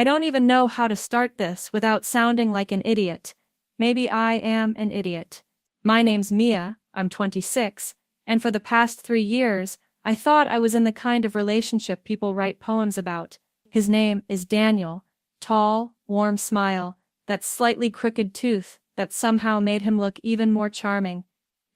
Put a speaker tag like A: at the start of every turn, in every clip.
A: I don't even know how to start this without sounding like an idiot. Maybe I am an idiot. My name's Mia, I'm 26, and for the past 3 years, I thought I was in the kind of relationship people write poems about. His name is Daniel. Tall, warm smile, that slightly crooked tooth that somehow made him look even more charming.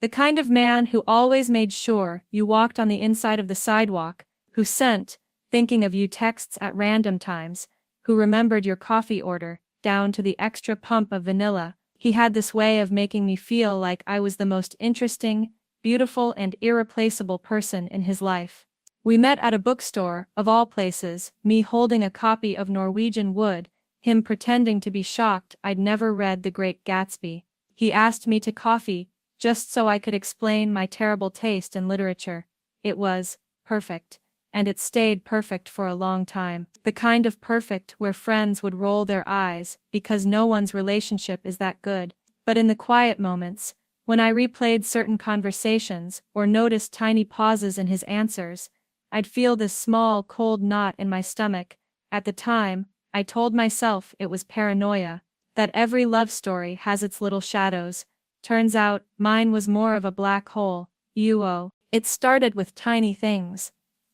A: The kind of man who always made sure you walked on the inside of the sidewalk, who sent, thinking of you texts at random times, who remembered your coffee order, down to the extra pump of vanilla. He had this way of making me feel like I was the most interesting, beautiful and irreplaceable person in his life. We met at a bookstore, of all places, me holding a copy of Norwegian Wood, him pretending to be shocked I'd never read The Great Gatsby. He asked me to coffee, just so I could explain my terrible taste in literature. It was perfect. And it stayed perfect for a long time. The kind of perfect where friends would roll their eyes because no one's relationship is that good. But in the quiet moments, when I replayed certain conversations or noticed tiny pauses in his answers, I'd feel this small cold knot in my stomach. At the time, I told myself it was paranoia, that every love story has its little shadows. Turns out, mine was more of a black hole. It started with tiny things.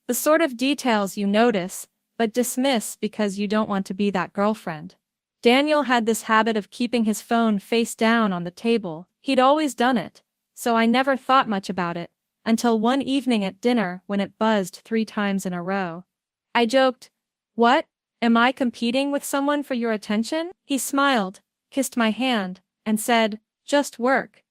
A: The sort of details you notice, but dismiss because you don't want to be that girlfriend. Daniel had this habit of keeping his phone face down on the table. He'd always done it, so I never thought much about it, until one evening at dinner when it buzzed 3 times in a row. I joked, "What? Am I competing with someone for your attention?" He smiled, kissed my hand, and said, "Just work.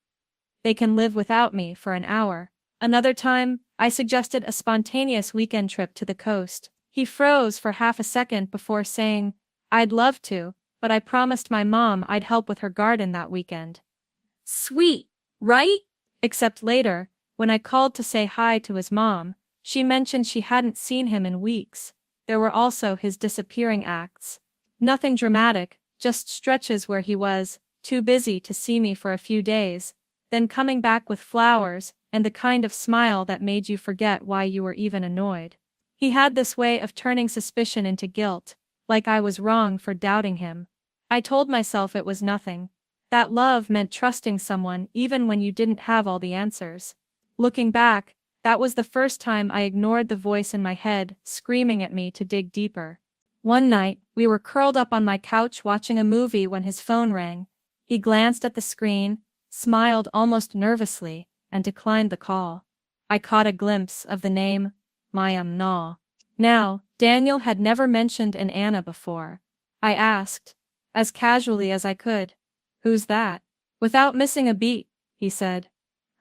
A: They can live without me for an hour." Another time, I suggested a spontaneous weekend trip to the coast. He froze for half a second before saying, "I'd love to, but I promised my mom I'd help with her garden that weekend." Sweet, right? Except later, when I called to say hi to his mom, she mentioned she hadn't seen him in weeks. There were also his disappearing acts. Nothing dramatic, just stretches where he was too busy to see me for a few days, then coming back with flowers, and the kind of smile that made you forget why you were even annoyed. He had this way of turning suspicion into guilt, like I was wrong for doubting him. I told myself it was nothing. That love meant trusting someone even when you didn't have all the answers. Looking back, that was the first time I ignored the voice in my head, screaming at me to dig deeper. One night, we were curled up on my couch watching a movie when his phone rang. He glanced at the screen, smiled almost nervously, and declined the call. I caught a glimpse of the name, Maya Mnaw. Now, Daniel had never mentioned an Anna before. I asked, as casually as I could, "Who's that?" Without missing a beat, he said,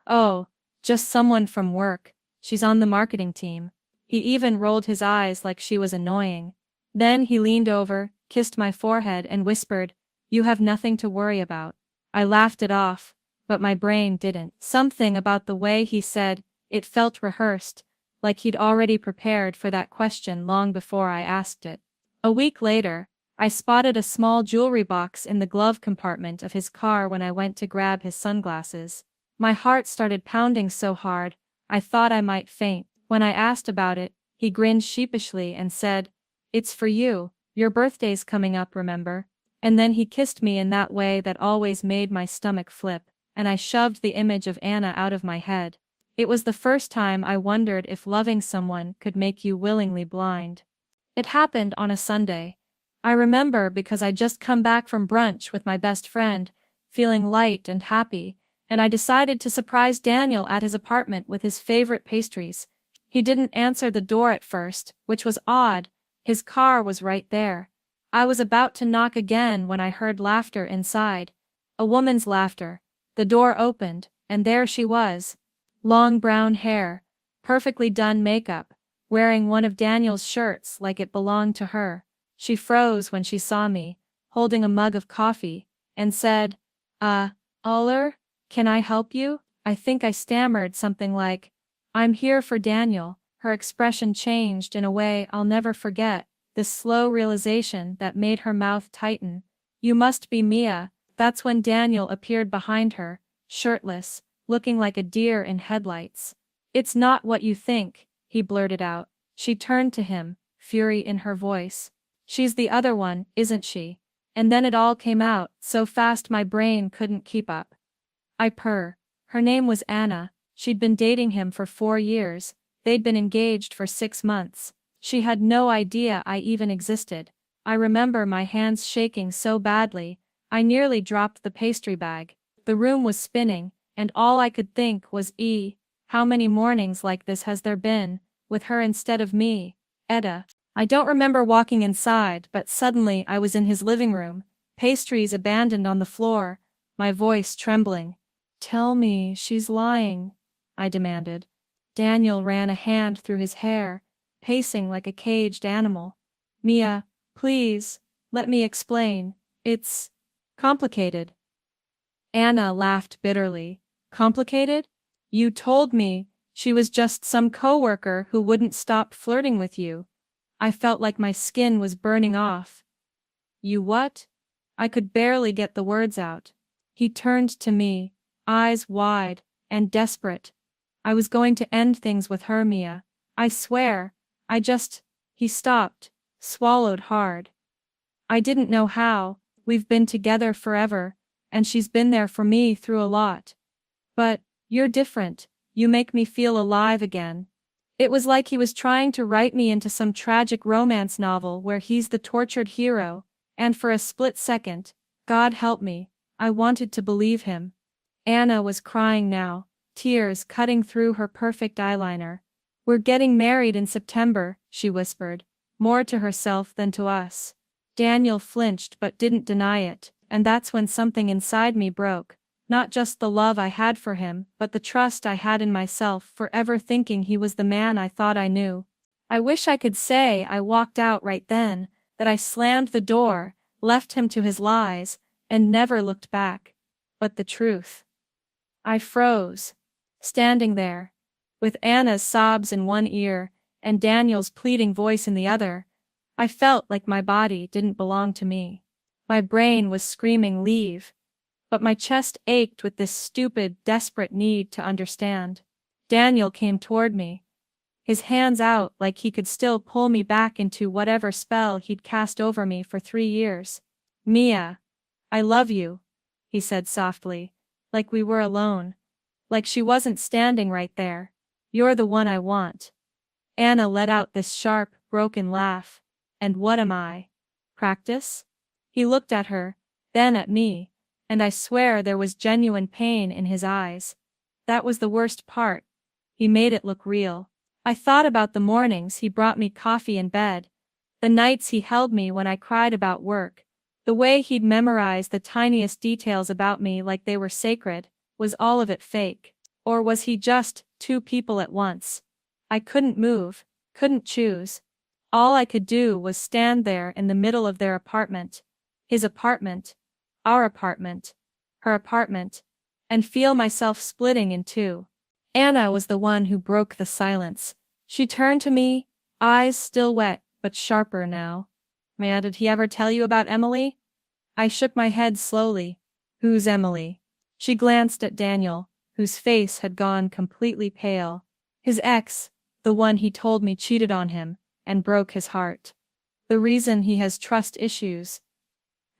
A: "Oh, just someone from work, she's on the marketing team." He even rolled his eyes like she was annoying. Then he leaned over, kissed my forehead and whispered, "You have nothing to worry about." I laughed it off, but my brain didn't. Something about the way he said it felt rehearsed, like he'd already prepared for that question long before I asked it. A week later, I spotted a small jewelry box in the glove compartment of his car when I went to grab his sunglasses. My heart started pounding so hard, I thought I might faint. When I asked about it, he grinned sheepishly and said, "It's for you, your birthday's coming up, remember?" And then he kissed me in that way that always made my stomach flip, and I shoved the image of Anna out of my head. It was the first time I wondered if loving someone could make you willingly blind. It happened on a Sunday. I remember because I'd just come back from brunch with my best friend, feeling light and happy, and I decided to surprise Daniel at his apartment with his favorite pastries. He didn't answer the door at first, which was odd. His car was right there. I was about to knock again when I heard laughter inside. A woman's laughter. The door opened, and there she was. Long brown hair, perfectly done makeup, wearing one of Daniel's shirts like it belonged to her. She froze when she saw me, holding a mug of coffee, and said, Uller, can I help you?" I think I stammered something like, "I'm here for Daniel." Her expression changed in a way I'll never forget, this slow realization that made her mouth tighten. "You must be Mia." That's when Daniel appeared behind her, shirtless, looking like a deer in headlights. "It's not what you think," he blurted out. She turned to him, fury in her voice. She's the other one, isn't she? And then it all came out, so fast my brain couldn't keep up. I purr. Her name was Anna, she'd been dating him for 4 years, they'd been engaged for 6 months. She had no idea I even existed. I remember my hands shaking so badly, I nearly dropped the pastry bag. The room was spinning, and all I could think was how many mornings like this has there been, with her instead of me, Etta. I don't remember walking inside, but suddenly I was in his living room, pastries abandoned on the floor, my voice trembling. "Tell me she's lying," I demanded. Daniel ran a hand through his hair, pacing like a caged animal. "Mia, please, let me explain, it's complicated." Anna laughed bitterly. "Complicated? You told me she was just some coworker who wouldn't stop flirting with you." I felt like my skin was burning off. "You what?" I could barely get the words out. He turned to me, eyes wide and desperate. "I was going to end things with her, Mia. I swear, He stopped, swallowed hard. "I didn't know how, we've been together forever, and she's been there for me through a lot. But, you're different, you make me feel alive again." It was like he was trying to write me into some tragic romance novel where he's the tortured hero, and for a split second, God help me, I wanted to believe him. Anna was crying now, tears cutting through her perfect eyeliner. "We're getting married in September," she whispered, more to herself than to us. Daniel flinched but didn't deny it, and that's when something inside me broke. Not just the love I had for him, but the trust I had in myself for ever thinking he was the man I thought I knew. I wish I could say I walked out right then, that I slammed the door, left him to his lies, and never looked back. But the truth. I froze. Standing there. With Anna's sobs in one ear, and Daniel's pleading voice in the other, I felt like my body didn't belong to me. My brain was screaming leave. But my chest ached with this stupid, desperate need to understand. Daniel came toward me. His hands out like he could still pull me back into whatever spell he'd cast over me for 3 years. "Mia, I love you," he said softly, like we were alone. Like she wasn't standing right there. "You're the one I want." Anna let out this sharp, broken laugh. "And what am I? Practice?" He looked at her, then at me, and I swear there was genuine pain in his eyes. That was the worst part. He made it look real. I thought about the mornings he brought me coffee in bed, the nights he held me when I cried about work, the way he'd memorize the tiniest details about me like they were sacred. Was all of it fake? Or was he just 2 people at once? I couldn't move, couldn't choose. All I could do was stand there in the middle of their apartment. His apartment. Our apartment. Her apartment. And feel myself splitting in 2. Anna was the one who broke the silence. She turned to me, eyes still wet, but sharper now. "Mia, did he ever tell you about Emily?" I shook my head slowly. "Who's Emily?" She glanced at Daniel, whose face had gone completely pale. "His ex, the one he told me cheated on him, and broke his heart. The reason he has trust issues."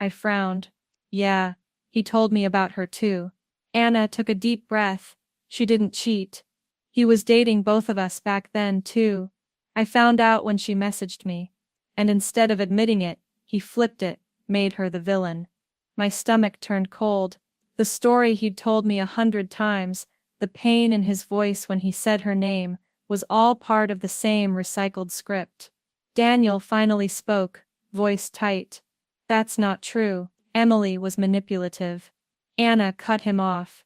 A: I frowned. "Yeah, he told me about her too." Anna took a deep breath. "She didn't cheat. He was dating both of us back then too. I found out when she messaged me. And instead of admitting it, he flipped it, made her the villain." My stomach turned cold. The story he'd told me 100 times, the pain in his voice when he said her name, was all part of the same recycled script. Daniel finally spoke, voice tight. "That's not true. Emily was manipulative." Anna cut him off.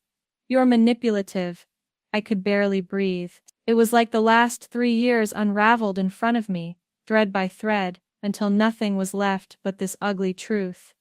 A: "You're manipulative." I could barely breathe. It was like the last 3 years unraveled in front of me, thread by thread, until nothing was left but this ugly truth.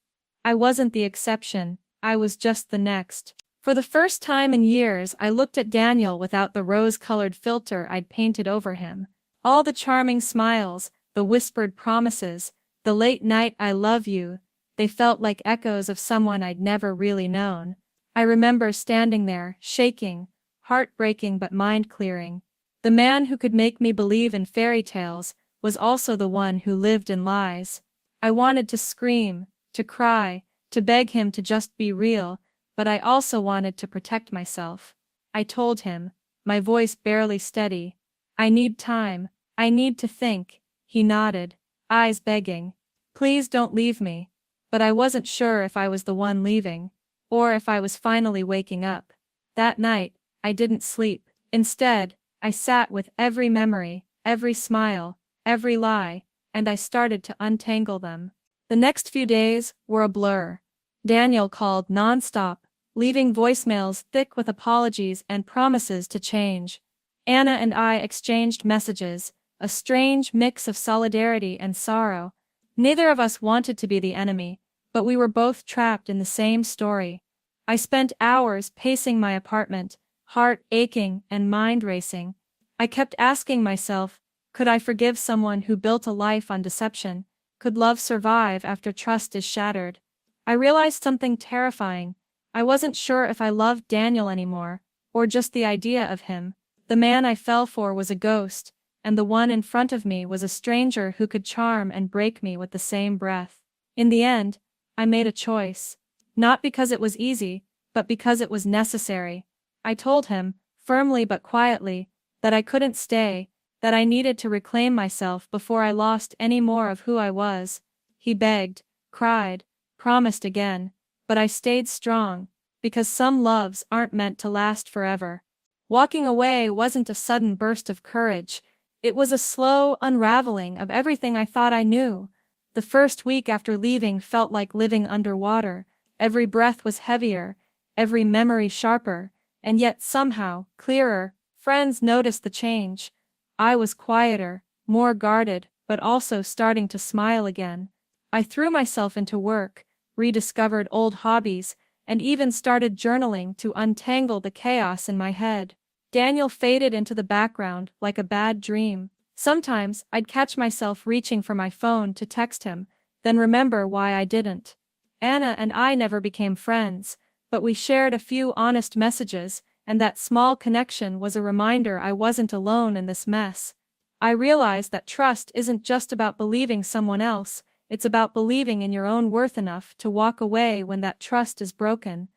A: I wasn't the exception, I was just the next. For the first time in years I looked at Daniel without the rose-colored filter I'd painted over him. All the charming smiles, the whispered promises, the late-night "I love you," they felt like echoes of someone I'd never really known. I remember standing there, shaking, heartbreaking but mind-clearing. The man who could make me believe in fairy tales was also the one who lived in lies. I wanted to scream, to cry, to beg him to just be real, but I also wanted to protect myself. I told him, my voice barely steady, I need time, I need to think. He nodded, eyes begging, please don't leave me. But I wasn't sure if I was the one leaving, or if I was finally waking up. That night, I didn't sleep. Instead, I sat with every memory, every smile, every lie, and I started to untangle them. The next few days were a blur. Daniel called non-stop, leaving voicemails thick with apologies and promises to change. Anna and I exchanged messages, a strange mix of solidarity and sorrow. Neither of us wanted to be the enemy, but we were both trapped in the same story. I spent hours pacing my apartment, heart aching and mind racing. I kept asking myself, could I forgive someone who built a life on deception? Could love survive after trust is shattered? I realized something terrifying. I wasn't sure if I loved Daniel anymore, or just the idea of him. The man I fell for was a ghost, and the one in front of me was a stranger who could charm and break me with the same breath. In the end, I made a choice. Not because it was easy, but because it was necessary. I told him, firmly but quietly, that I couldn't stay, that I needed to reclaim myself before I lost any more of who I was. He begged, cried, promised again, but I stayed strong, because some loves aren't meant to last forever. Walking away wasn't a sudden burst of courage, it was a slow unraveling of everything I thought I knew. The first week after leaving felt like living underwater. Every breath was heavier, every memory sharper, and yet somehow clearer. Friends noticed the change. I was quieter, more guarded, but also starting to smile again. I threw myself into work, rediscovered old hobbies, and even started journaling to untangle the chaos in my head. Daniel faded into the background like a bad dream. Sometimes I'd catch myself reaching for my phone to text him, then remember why I didn't. Anna and I never became friends, but we shared a few honest messages, and that small connection was a reminder I wasn't alone in this mess. I realized that trust isn't just about believing someone else, it's about believing in your own worth enough to walk away when that trust is broken.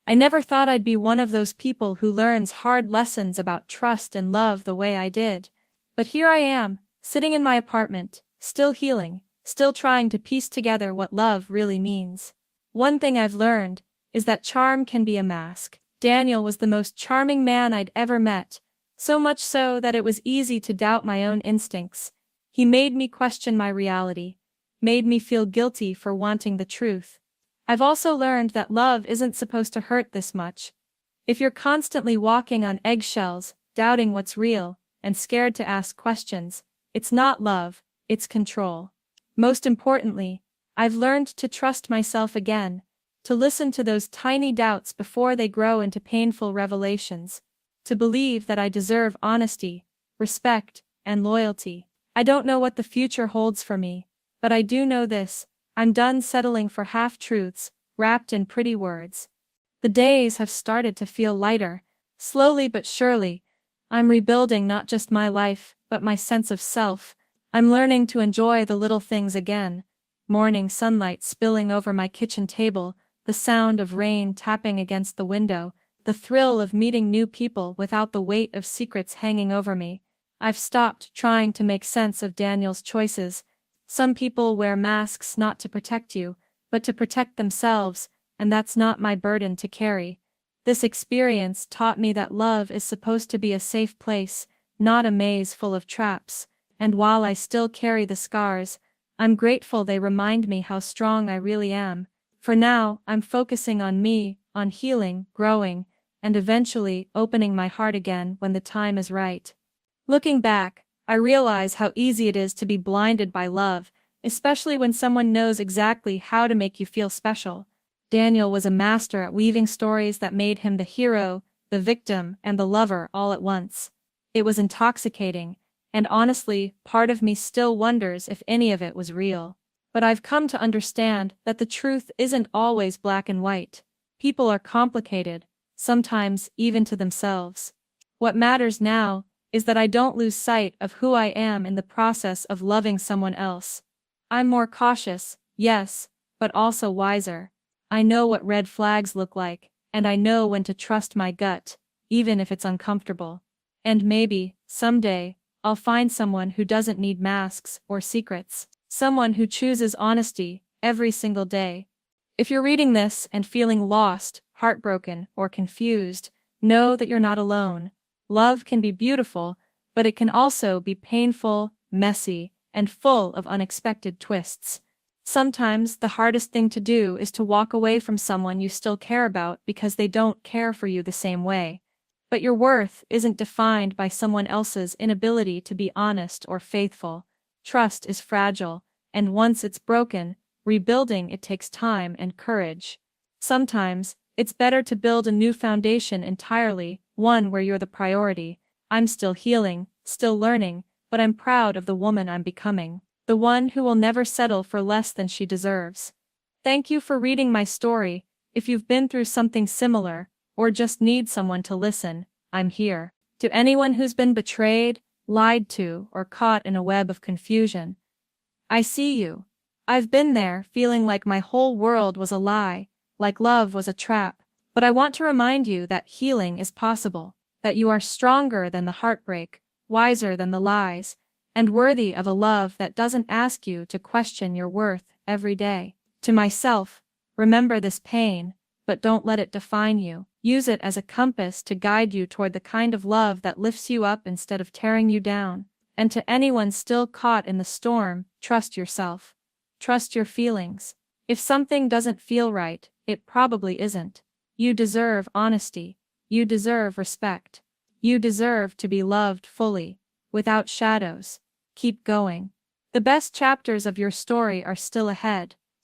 A: I never thought I'd be one of those people who learns hard lessons about trust and love the way I did. But here I am, sitting in my apartment, still healing, still trying to piece together what love really means. One thing I've learned is that charm can be a mask. Daniel was the most charming man I'd ever met, so much so that it was easy to doubt my own instincts. He made me question my reality, made me feel guilty for wanting the truth. I've also learned that love isn't supposed to hurt this much. If you're constantly walking on eggshells, doubting what's real, and scared to ask questions, it's not love, it's control. Most importantly, I've learned to trust myself again, to listen to those tiny doubts before they grow into painful revelations, to believe that I deserve honesty, respect, and loyalty. I don't know what the future holds for me, but I do know this: I'm done settling for half-truths, wrapped in pretty words. The days have started to feel lighter, slowly but surely. I'm rebuilding not just my life, but my sense of self. I'm learning to enjoy the little things again. Morning sunlight spilling over my kitchen table, the sound of rain tapping against the window, the thrill of meeting new people without the weight of secrets hanging over me. I've stopped trying to make sense of Daniel's choices. Some people wear masks not to protect you, but to protect themselves, and that's not my burden to carry. This experience taught me that love is supposed to be a safe place, not a maze full of traps, and while I still carry the scars, I'm grateful they remind me how strong I really am. For now, I'm focusing on me, on healing, growing, and eventually opening my heart again when the time is right. Looking back, I realize how easy it is to be blinded by love, especially when someone knows exactly how to make you feel special. Daniel was a master at weaving stories that made him the hero, the victim, and the lover all at once. It was intoxicating, and honestly, part of me still wonders if any of it was real. But I've come to understand that the truth isn't always black and white. People are complicated, sometimes even to themselves. What matters now is that I don't lose sight of who I am in the process of loving someone else. I'm more cautious, Yes, but also wiser. I know what red flags look like, and I know when to trust my gut, even if it's uncomfortable. And maybe, someday, I'll find someone who doesn't need masks or secrets. Someone who chooses honesty every single day. If you're reading this and feeling lost, heartbroken, or confused, know that you're not alone. Love can be beautiful, but it can also be painful, messy, and full of unexpected twists. Sometimes the hardest thing to do is to walk away from someone you still care about because they don't care for you the same way. But your worth isn't defined by someone else's inability to be honest or faithful. Trust is fragile, and once it's broken, rebuilding it takes time and courage. Sometimes, it's better to build a new foundation entirely, one where you're the priority. I'm still healing, still learning, but I'm proud of the woman I'm becoming. The one who will never settle for less than she deserves. Thank you for reading my story. If you've been through something similar, or just need someone to listen, I'm here. To anyone who's been betrayed, lied to, or caught in a web of confusion, I see you. I've been there, feeling like my whole world was a lie, like love was a trap. But I want to remind you that healing is possible, that you are stronger than the heartbreak, wiser than the lies, and worthy of a love that doesn't ask you to question your worth every day. To myself, remember this pain, but don't let it define you. Use it as a compass to guide you toward the kind of love that lifts you up instead of tearing you down. And to anyone still caught in the storm, trust yourself. Trust your feelings. If something doesn't feel right, it probably isn't. You deserve honesty. You deserve respect. You deserve to be loved fully, without shadows. Keep going. The best chapters of your story are still ahead.